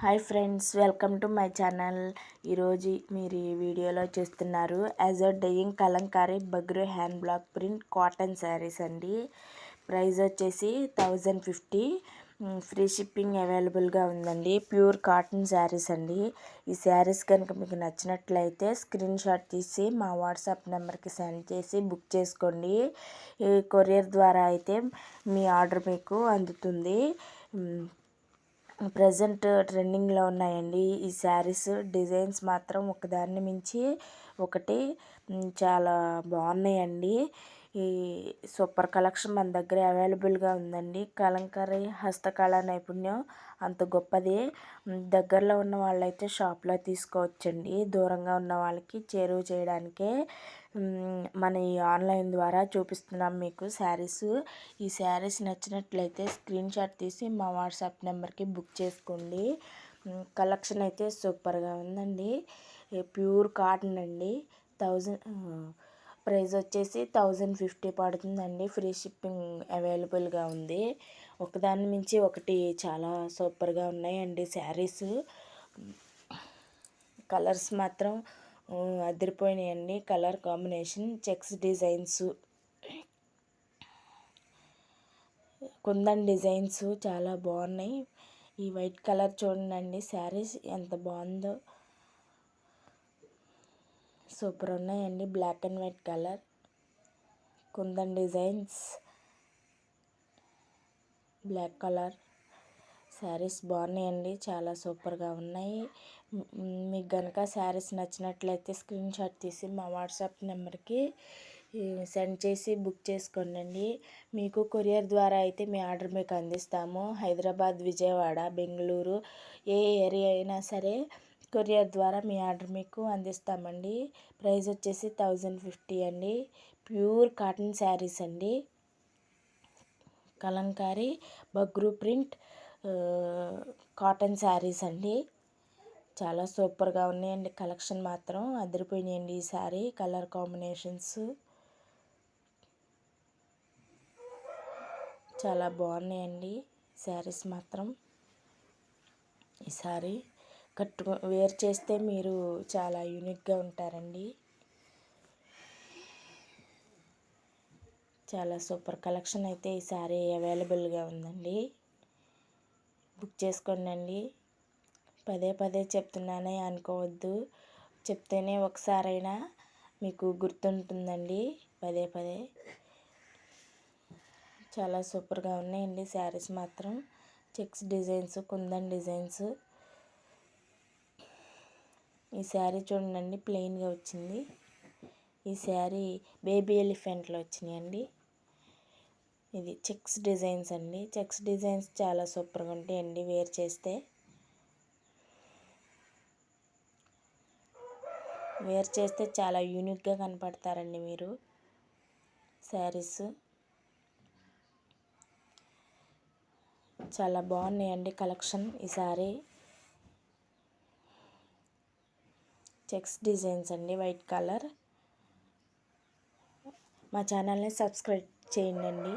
Hi friends, welcome to my channel. ఈరోజు మీరు ఈ వీడియోలో చూస్తున్నారు యాజ్ dyeing kalamkari Bagru hand block print cotton saris అండి. ప్రైస్ వచ్చేసి 1050. ఫ్రీ షిప్పింగ్ అవైలబుల్గా ఉందండి. ప్యూర్ కాటన్ శారీస్ అండి. ఈ శారీస్ కనుక మీకు నచ్చినట్లయితే స్క్రీన్ షాట్ తీసి మా వాట్సాప్ నెంబర్కి సెండ్ చేసి బుక్ చేసుకోండి. ఈ కొరియర్ ద్వారా అయితే మీ ఆర్డర్ మీకు అందుతుంది. ప్రజెంట్ ట్రెండింగ్లో ఉన్నాయండి ఈ శారీస్. డిజైన్స్ మాత్రం ఒకదాన్ని మించి ఒకటి చాలా బాగున్నాయండి. ఈ సూపర్ కలెక్షన్ మన దగ్గర అవైలబుల్గా ఉందండి. కలంకారీ హస్తకళా నైపుణ్యం అంత గొప్పది. దగ్గరలో ఉన్న వాళ్ళైతే షాప్లో తీసుకోవచ్చండి. దూరంగా ఉన్న వాళ్ళకి చేరువ చేయడానికే మన ఈ ఆన్లైన్ ద్వారా చూపిస్తున్నాం మీకు శారీస్. ఈ శారీస్ నచ్చినట్లయితే స్క్రీన్ షాట్ తీసి మా వాట్సాప్ నెంబర్కి బుక్ చేసుకోండి. కలెక్షన్ అయితే సూపర్గా ఉందండి. ప్యూర్ కాటన్ అండి. ప్రైస్ వచ్చేసి 1050 పడుతుందండి. ఫ్రీ షిప్పింగ్ అవైలబుల్గా ఉంది. ఒకదాని మించి ఒకటి చాలా సూపర్గా ఉన్నాయండి శారీస్. కలర్స్ మాత్రం అదిరిపోయినాయండి. Colour combination checks designs, Kundan designs చాలా బాగున్నాయి. ఈ వైట్ కలర్ చూడండి, శారీస్ ఎంత బాగుందో, సూపర్ ఉన్నాయండి. Black and white colour kundan designs, black colour saris బాగున్నాయండి. చాలా సూపర్గా ఉన్నాయి. మీకు కనుక శారీస్ నచ్చినట్లయితే స్క్రీన్ షాట్ తీసి మా వాట్సాప్ నెంబర్కి సెండ్ చేసి బుక్ చేసుకోండి. మీకు కొరియర్ ద్వారా అయితే మీ ఆర్డర్ మీకు అందిస్తాము. హైదరాబాద్, విజయవాడ, బెంగళూరు ఏ ఏరియా అయినా సరే కొరియర్ ద్వారా మీ ఆర్డర్ మీకు అందిస్తామండి. ప్రైస్ వచ్చేసి 1050 అండి. ప్యూర్ కాటన్ శారీస్ అండి. కలంకారీ బగ్రూ ప్రింట్ కాటన్ శారీస్ అండి. చాలా సూపర్గా ఉన్నాయండి. కలెక్షన్ మాత్రం అదిరిపోయినాయండి. ఈ శారీ కలర్ కాంబినేషన్స్ చాలా బాగున్నాయండి. శారీస్ మాత్రం ఈ శారీ వేర్ చేస్తే మీరు చాలా యూనిక్గా ఉంటారండి. చాలా సూపర్ కలెక్షన్ అయితే ఈ శారీ అవైలబుల్గా ఉందండి. బుక్ చేసుకోండి. పదే పదే చెప్తున్నానే అనుకోవద్దు. చెప్తేనే ఒకసారైనా మీకు గుర్తుంటుందండి. పదే పదే చాలా సూపర్గా ఉన్నాయండి శారీస్ మాత్రం. Checks designs, Kundan designs. ఈ శారీ చూడండి, ప్లెయిన్గా వచ్చింది. ఈ శారీ బేబీ ఎలిఫెంట్లో వచ్చినాయండి. ఇది చెక్స్ డిజైన్స్ అండి. చెక్స్ డిజైన్స్ చాలా సూపర్గా ఉంటాయండి. వేర్ చేస్తే చాలా యూనిక్గా కనపడతారండి మీరు. శారీస్ చాలా బాగున్నాయండి కలెక్షన్. ఈ శారీ చెక్స్ డిజైన్స్ అండి, వైట్ కలర్. మా ఛానల్ని సబ్స్క్రైబ్ చేయండి.